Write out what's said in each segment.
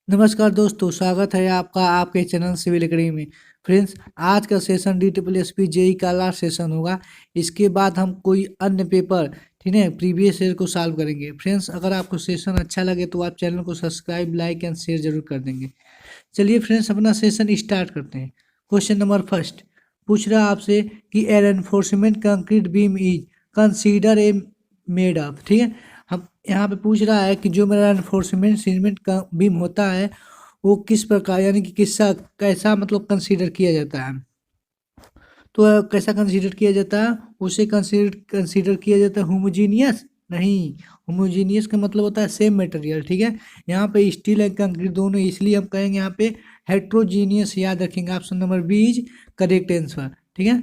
नमस्कार दोस्तों, स्वागत है आपका आपके चैनल सिविल एकेडमी में। फ्रेंड्स, आज का सेशन DSSP जेई का लास्ट सेशन होगा। इसके बाद हम कोई अन्य पेपर, ठीक है, प्रीवियस ईयर को सॉल्व करेंगे। फ्रेंड्स, अगर आपको सेशन अच्छा लगे तो आप चैनल को सब्सक्राइब, लाइक एंड शेयर जरूर कर देंगे। चलिए फ्रेंड्स, अपना सेशन स्टार्ट करते हैं। क्वेश्चन नंबर फर्स्ट पूछ रहा है आपसे कि an enforcement concrete beam is consider a made of. ठीक है, हम यहाँ पे पूछ रहा है कि जो मेरा एनफोर्समेंट सीमेंट का बीम होता है वो किस प्रकार, यानी कि किसका कैसा मतलब कंसीडर किया जाता है। तो कैसा कंसीडर किया जाता है, उसे कंसीडर कंसीडर किया जाता है होमोजीनियस नहीं। होमोजीनियस का मतलब होता है सेम मटेरियल। ठीक है, यहाँ पे स्टील एंड कंक्रीट दोनों, इसलिए हम कहेंगे यहाँ पे हेट्रोजीनियस। याद रखेंगे, option number B is correct answer. ठीक है,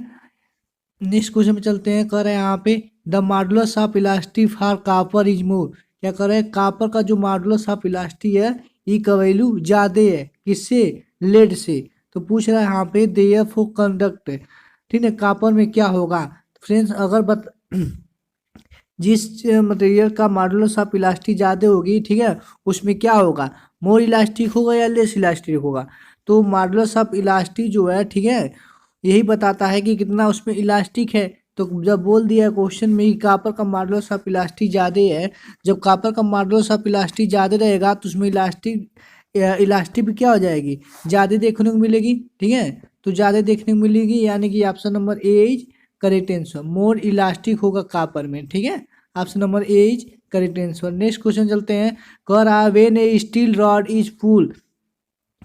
नेक्स्ट क्वेश्चन में चलते हैं। कह रहे हैं यहाँ पे the modulus of elasticity for copper is more. क्या कर रहे हैं, कापर का जो मॉडुलस ऑफ इलास्टी है ई का वैल्यू ज्यादा है किससे, लेड से। तो पूछ रहा है यहाँ पे देयरफॉर कंडक्ट, ठीक है, कापर में क्या होगा। फ्रेंड्स, अगर जिस मटेरियल का मॉडुलस ऑफ इलास्टी ज़्यादा होगी, ठीक है, उसमें क्या होगा, मोर इलास्टिक होगा या लेस इलास्टिक होगा। तो मॉडुलस ऑफ इलास्टी जो है, ठीक है, यही बताता है कि कितना उसमें इलास्टिक है। तो जब बोल दिया है क्वेश्चन में कि कापर का मॉडुलस ऑफ इलास्टी ज़्यादा है, जब कापर का मॉडुलस ऑफ इलास्टी ज़्यादा रहेगा तो उसमें इलास्टिक भी क्या हो जाएगी, ज़्यादा देखने को मिलेगी। ठीक है, तो ज़्यादा देखने को मिलेगी, यानी कि option number A is correct answer. More elastic होगा कापर में। ठीक है, option number A is correct answer. Next question चलते हैं। कह रहा है when a steel rod is pull.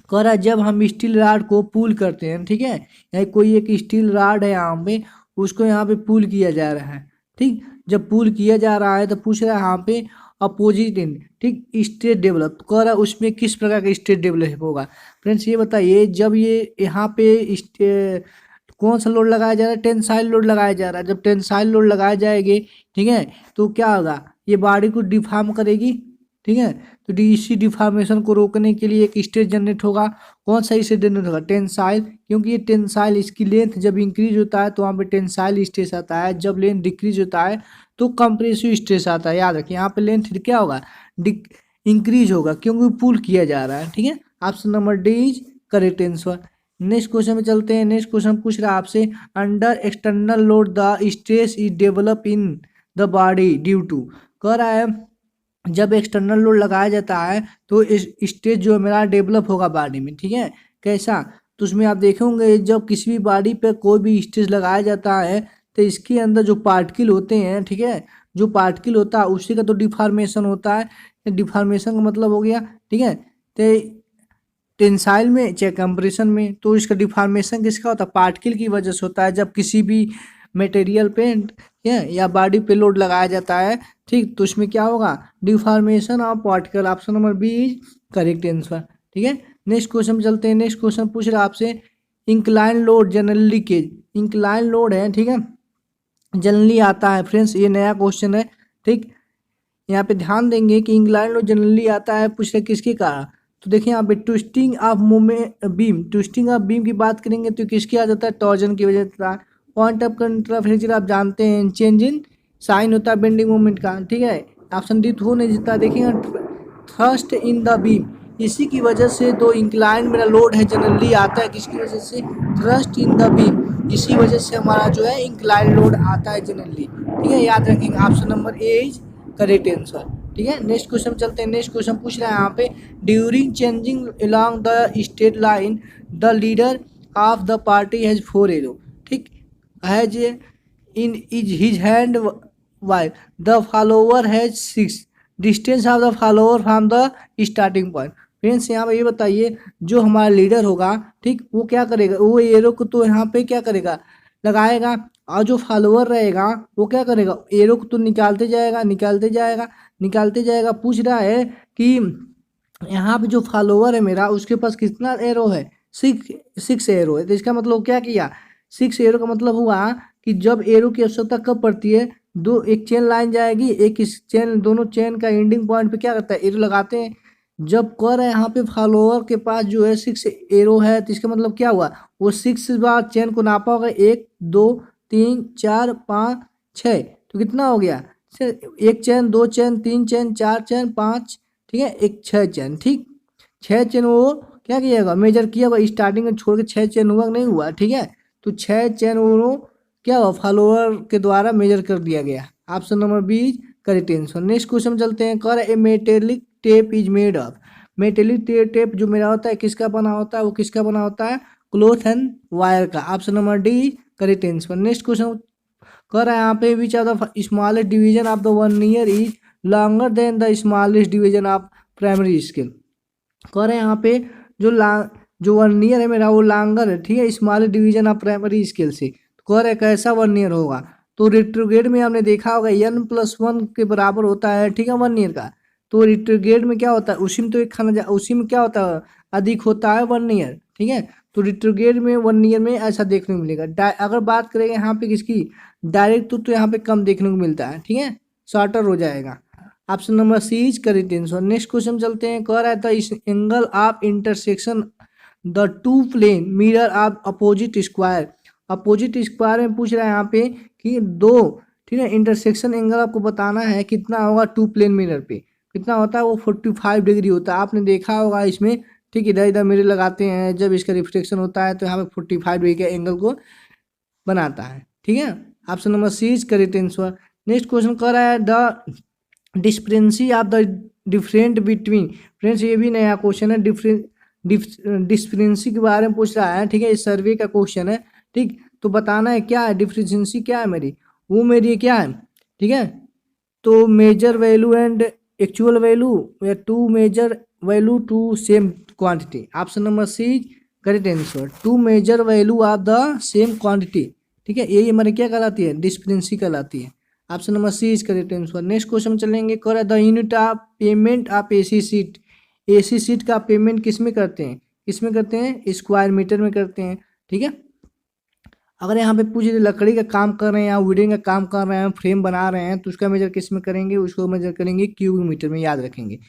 कह रहा है जब हम स्टील रॉड को पुल करते हैं, ठीक है, या कोई एक स्टील रॉड है यहाँ पे, उसको यहाँ पे पुल किया जा रहा है। ठीक, जब पुल किया जा रहा है तो पूछ रहा है यहाँ पे अपोजिट इन, ठीक, स्टेट डेवलप। कह रहा है उसमें किस प्रकार का स्टेट डेवलप होगा। फ्रेंड्स, ये बताइए, जब ये यहाँ पे कौन सा लोड लगाया जा रहा है, टेंसाइल लोड लगाया जा रहा है। जब टेंसाइल लोड लगाए जाएंगे, ठीक है, तो क्या होगा, ये बॉडी को डिफॉर्म करेगी। ठीक है, तो इसी डिफॉर्मेशन को रोकने के लिए एक स्ट्रेस जनरेट होगा। कौन सा स्ट्रेस जनरेट होगा, टेंसाइल, क्योंकि ये टेंसाइल, इसकी लेंथ जब इंक्रीज होता है तो वहाँ पे टेंसाइल स्ट्रेस आता है, जब लेंथ डिक्रीज होता है तो कंप्रेसिव स्ट्रेस आता है। याद रखिए, यहाँ पे लेंथ क्या होगा, इंक्रीज होगा, क्योंकि पुल किया जा रहा है। ठीक है, option number D is correct answer. Next question में चलते हैं। नेक्स्ट क्वेश्चन पूछ रहा है आपसे under external load the stress is develop in the body due to. कह रहा है जब एक्सटर्नल लोड लगाया जाता है तो स्ट्रेस जो है मेरा डेवलप होगा बॉडी में। ठीक है, कैसा, तो उसमें आप देखेंगे जब किसी भी बॉडी पे कोई भी स्ट्रेस लगाया जाता है तो इसके अंदर जो पार्टिकल होते हैं, ठीक है, जो पार्टिकल होता है उसी का तो डिफॉर्मेशन होता है। डिफॉर्मेशन का मतलब हो गया, ठीक है, तो टेंसाइल में चाहे कंप्रेशन में, तो इसका डिफॉर्मेशन किसका होता है, पार्टिकल की वजह से होता है। जब किसी भी मटेरियल पे या बॉडी पे लोड लगाया जाता है, ठीक, तो उसमें क्या होगा, deformation of particle. Option number B is correct answer. ठीक है, नेक्स्ट क्वेश्चन चलते हैं। नेक्स्ट क्वेश्चन पूछ रहा है आपसे इंक्लाइन लोड जनरली के, इंक्लाइन लोड है, ठीक है, जनरली आता है। फ्रेंड्स, ये नया क्वेश्चन है। ठीक, यहाँ पे ध्यान देंगे कि इंक्लाइन लोड जनरली आता है, पूछ रहे किसके कारण। तो देखिए यहाँ पे twisting of movement beam, twisting of beam की बात करेंगे तो किसकी आ जाता है, टॉर्जन की वजह से। पॉइंट ऑफ कंट्राफ्लेक्चर आप जानते हैं, चेंज इन साइन होता है बेंडिंग मूवमेंट का। ठीक है, ऑप्शन डी हो नहीं जीता। देखिए थ्रस्ट इन द बीम, इसी की वजह से तो इंक्लाइन मेरा लोड है जनरली आता है, किसकी वजह से, थ्रस्ट इन द बीम, इसी वजह से हमारा जो है इंक्लाइन लोड आता है जनरली। ठीक है, याद रखेंगे, option number A is correct answer. ठीक है, नेक्स्ट क्वेश्चन चलते हैं। नेक्स्ट क्वेश्चन पूछ रहा है यहाँ पे during changing along the straight line the leader of the party has 4 arrow. ठीक, has in is his hand while the follower has 6, distance of the follower from the starting point. Friends, यहाँ पे ये बताइए, जो हमारा leader होगा, ठीक, वो क्या करेगा, वो एरो को तो यहाँ पे क्या करेगा, लगाएगा, और जो फॉलोअर रहेगा वो क्या करेगा, एरो को तो निकालते जाएगा निकालते जाएगा निकालते जाएगा। पूछ रहा है कि यहाँ पे जो फॉलोअर है मेरा, उसके पास कितना एरो है, 6 एरो है। तो इसका मतलब क्या किया, 6 एरो का मतलब हुआ कि जब एरो की आवश्यकता कब पड़ती है, दो एक चेन लाइन जाएगी, एक इस चेन, दोनों चेन का एंडिंग पॉइंट पे क्या करता है, एरो लगाते हैं। जब कर रहे हैं यहाँ पे फॉलोअर के पास जो है 6 एरो है, तो इसका मतलब क्या हुआ, वो 6 बार चेन को नापा होगा, 1 2 3 4 5 6, तो कितना हो गया, एक चेन, दो चेन, तीन चेन, चार चेन, पाँच, ठीक है, एक 6 चेन। ठीक, 6 चेन वो क्या किएगा, मेजर किया हुआ, स्टार्टिंग में छोड़ के 6 चेन हुआ नहीं हुआ, ठीक है। तो 6 चेन वो क्या हुआ, फॉलोअर के द्वारा मेजर कर दिया गया। Option number B correct answer. Next question चलते हैं। कर a metallic tape is made of. Metallic tape जो मेरा होता है किसका बना होता है, वो किसका बना होता है, क्लॉथ एंड वायर का। Option number D correct answer. Next question कर रहा है यहाँ पे which are the smallest division of the 1 year is longer than the smallest division of primary scale. कर रहे हैं यहाँ पे जो 1 ईयर है मेरा वो लॉन्गर है, ठीक है, smallest division of primary scale से। तो कर है कैसा 1 ईयर होगा, तो रिट्रोग्रेड में हमने देखा होगा n+1 के बराबर होता है, ठीक है, 1 ईयर का। तो रिट्रोग्रेड में क्या होता है, उसी में तो एक खाना उसी में क्या होता है, अधिक होता है 1 ईयर, ठीक है। तो रिट्रोग्रेड में 1 ईयर में ऐसा देखने को मिलेगा। अगर बात करेंगे यहाँ पे किसकी, डायरेक्ट तो यहाँ पे कम देखने को मिलता है, ठीक है, शॉर्टर हो जाएगा। Option number C is correct answer. Next question चलते हैं। कह रहा है the angle of intersection the two plane mirror of opposite square. Opposite square में पूछ रहा है यहाँ पे कि दो, ठीक है, इंटरसेक्शन एंगल आपको बताना है कितना होगा टू प्लेन मिरर पे, कितना होता है, वो 45 डिग्री होता है। आपने देखा होगा इसमें, ठीक, इधर इधर मिरर लगाते हैं, जब इसका रिफ्लेक्शन होता है तो यहाँ पे 45 डिग्री के एंगल को बनाता है, ठीक है। Option number C is correct answer. Next question कह रहा है the discrepancy of the different between. Friends ये भी नया क्वेश्चन है, डिस्प्रेंसी के बारे में पूछ रहा है, ठीक है, इस सर्वे का क्वेश्चन है, ठीक। तो बताना है क्या है डिफरेंसी, क्या है मेरी, वो मेरी क्या है, ठीक है। तो measure value and actual value या two measure value to same quantity. Option number C correct answer. Two measure value of the same quantity, ठीक है, यही हमारे क्या कहलाती है, डिस्प्रेंसी कहलाती है। Option number C is correct answer. Next question चलेंगे। कर the unit of payment of AC sheet. AC sheet का पेमेंट किस में करते हैं, किस में करते हैं, स्क्वायर मीटर में करते हैं, ठीक है। अगर यहाँ पे पूछ लकड़ी का काम कर रहे हैं या वुडन का काम कर रहे हैं, फ्रेम बना रहे हैं, तो उसका मेजर किस में करेंगे, उसको मेजर करेंगे क्यूबिक मीटर में, याद रखेंगे।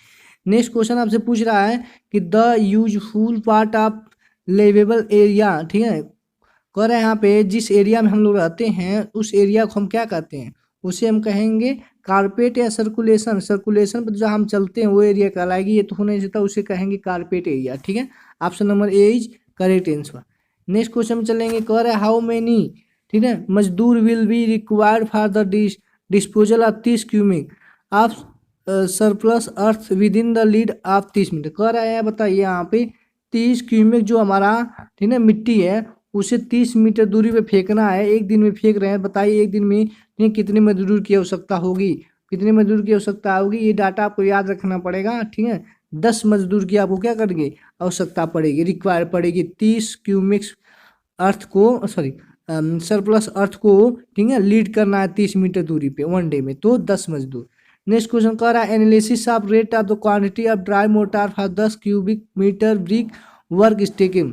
नेक्स्ट क्वेश्चन आपसे पूछ रहा है कि the useful part of livable area, ठीक है। कह रहे हैं यहाँ पे जिस एरिया में हम लोग रहते हैं उस एरिया को हम क्या कहते हैं, उसे हम कहेंगे कारपेट या सर्कुलेशन। सर्कुलेशन पर जो हम चलते हैं वो एरिया कहलाएगी, ये तो हो नहीं सकता, उसे कहेंगे कारपेट एरिया, ठीक है। Option number A is correct answer. Next question में चलेंगे। कह रहे हैं हाउ मेनी, ठीक है, मजदूर will be required for the disposal of 30 cubic of surplus earth with in the lead of 30 minute. कह रहा है बताइए यहाँ पे 30 क्यूबिक जो हमारा, ठीक है, मिट्टी है उसे 30 मीटर दूरी पे फेंकना है, एक दिन में फेंक रहे हैं। बताइए एक दिन में कितने मजदूर की आवश्यकता होगी, कितने मजदूर की आवश्यकता होगी, ये डाटा आपको याद रखना पड़ेगा, ठीक है। 10 मजदूर की आपको क्या करेंगे, आवश्यकता पड़ेगी, रिक्वायर पड़ेगी 30 क्यूबिक अर्थ को, सॉरी सरप्लस अर्थ को, ठीक है, लीड करना है 30 मीटर दूरी पे 1 डे में, तो 10 मजदूर। नेक्स्ट क्वेश्चन कह रहा है analysis of rate of the quantity of dry mortar for 10 cubic metre brick work stacking.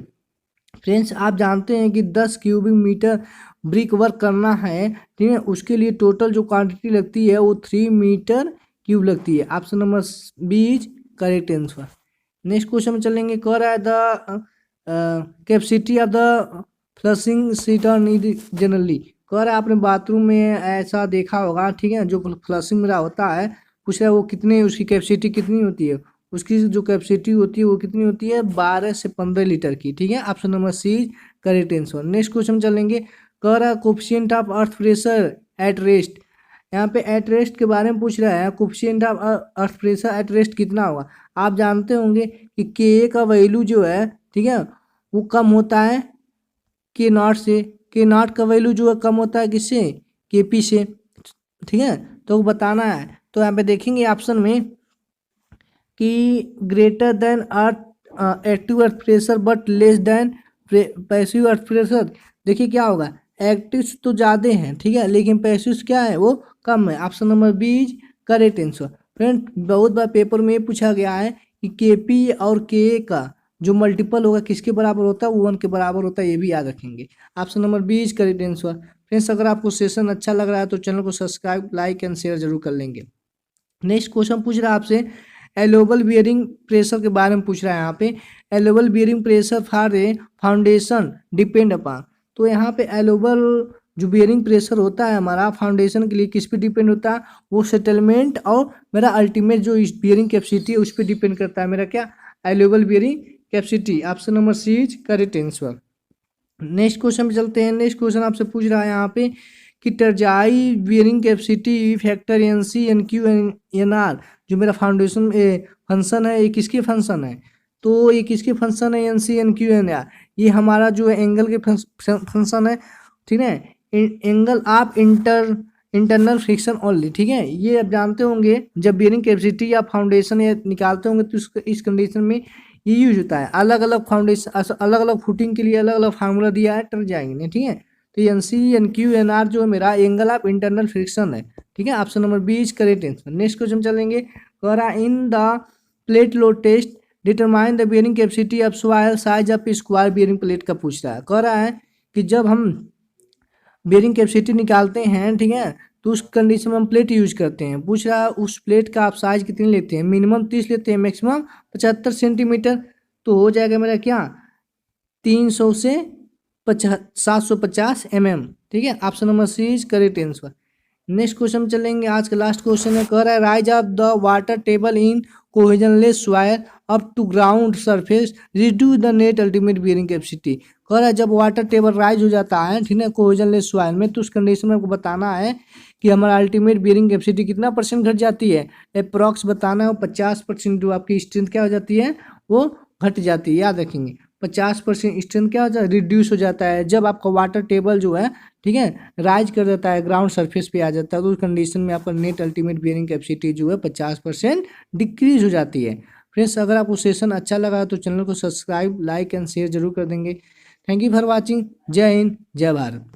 Friends आप जानते हैं कि 10 क्यूबिक मीटर ब्रिक वर्क करना है, ठीक है, उसके लिए टोटल जो क्वांटिटी लगती है वो 3 मीटर क्यूब लगती है। Option number B is correct answer. Next question में चलेंगे। कह रहा है the capacity of the flushing system generally. कह रहा है आपने बाथरूम में ऐसा देखा होगा, ठीक है, जो फ्लशिंग मेरा होता है, पूछ रहा है वो कितने, उसकी कैपेसिटी कितनी होती है, उसकी जो कैपेसिटी होती है वो कितनी होती है, 12 से 15 लीटर की, ठीक है। Option number C correct answer. Next question चलेंगे। कह रहा है coefficient of earth pressure at rest. यहाँ पे एट रेस्ट के बारे में पूछ रहा है, coefficient of earth pressure at rest कितना होगा। आप जानते होंगे कि के का वैल्यू जो है, ठीक है, वो कम होता है के नॉट से। के नॉट का वैल्यू जो है कम होता है किससे, के पी से, ठीक है। तो बताना है, तो यहाँ पे देखेंगे ऑप्शन में कि greater than earth active earth pressure but less than passive earth pressure. देखिए क्या होगा, एक्टिव तो ज़्यादा हैं, ठीक है, लेकिन पैसिव क्या है वो कम है। Option number B is correct answer. Friend बहुत बार पेपर में ये पूछा गया है कि के पी और के का जो मल्टीपल होगा किसके बराबर होता है, वो 1 के बराबर होता है, ये भी याद रखेंगे। Option number B is correct answer. Friends अगर आपको सेशन अच्छा लग रहा है तो चैनल को सब्सक्राइब, लाइक एंड शेयर जरूर कर लेंगे। नेक्स्ट क्वेश्चन पूछ रहा है आपसे एलोबल बियरिंग प्रेशर के बारे में पूछ रहा है। यहाँ पे allowable bearing pressure for a foundation depend upon. तो यहाँ पे एलोबल जो बियरिंग प्रेशर होता है हमारा फाउंडेशन के लिए किस पे डिपेंड होता है, वो सेटलमेंट और मेरा अल्टीमेट जो बियरिंग कैपेसिटी है उस पर डिपेंड करता है, मेरा क्या available bearing capacity. Option number C is correct answer. Next question पे चलते हैं। नेक्स्ट क्वेश्चन आपसे पूछ रहा है यहाँ पे कि Terzaghi bearing capacity factor N C N Q N R, जो मेरा फाउंडेशन फंक्शन है, ये किसके फंक्शन है? तो ये किसके फंक्शन है? N C N Q N R, ये हमारा जो एंगल के फंक्शन है, ठीक है, angle of internal friction only, ठीक है। ये आप जानते होंगे जब बियरिंग कैपेसिटी या फाउंडेशन या निकालते होंगे तो इस कंडीशन में ये यूज होता है। अलग अलग फाउंडेशन, अलग अलग फुटिंग के लिए अलग अलग फार्मूला दिया है टरजाई ने, ठीक है। तो N C N Q N R जो है मेरा एंगल ऑफ इंटरनल फ्रिक्शन है, ठीक है। Option number B is correct answer. Next question चलेंगे। कह रहा in the plate load test determine the bearing capacity of soil size of square bearing plate का पूछ रहा है। कह रहा है कि जब हम बियरिंग कैपेसिटी निकालते हैं, ठीक है, तो उस कंडीशन में हम प्लेट यूज करते हैं। पूछ रहा है उस प्लेट का आप साइज कितनी लेते हैं? मिनिमम 30 लेते हैं, मैक्सिमम 75 सेंटीमीटर। तो हो जाएगा मेरा क्या, 300 से 750 mm, ठीक है। Option number C is correct answer. Next question चलेंगे। आज का लास्ट क्वेश्चन है। कह रहा है rise of the water table in cohesionless soil up to ground surface reduce the net ultimate bearing capacity. कह रहा है जब वाटर टेबल राइज हो जाता है, ठीक है, कोहेजनलेस सॉइल में, तो उस कंडीशन में आपको बताना है कि हमारा अल्टीमेट बियरिंग कैपेसिटी कितना परसेंट घट जाती है। अप्रॉक्स बताना है। 50% जो आपकी स्ट्रेंथ क्या हो जाती है, वो घट जाती है। याद रखेंगे 50% स्ट्रेंथ क्या हो जाता है, रिड्यूस हो जाता है जब आपका वाटर टेबल जो है, ठीक है, राइज कर जाता है, ग्राउंड सरफेस पे आ जाता है। तो उस कंडीशन में आपका नेट अल्टीमेट बियरिंग कैपेसिटी जो है 50% डिक्रीज हो जाती है। फ्रेंड्स, अगर आपको सेशन अच्छा लगा तो चैनल को सब्सक्राइब, लाइक एंड शेयर जरूर कर देंगे। Thank you for watching. जय हिंद, जय भारत।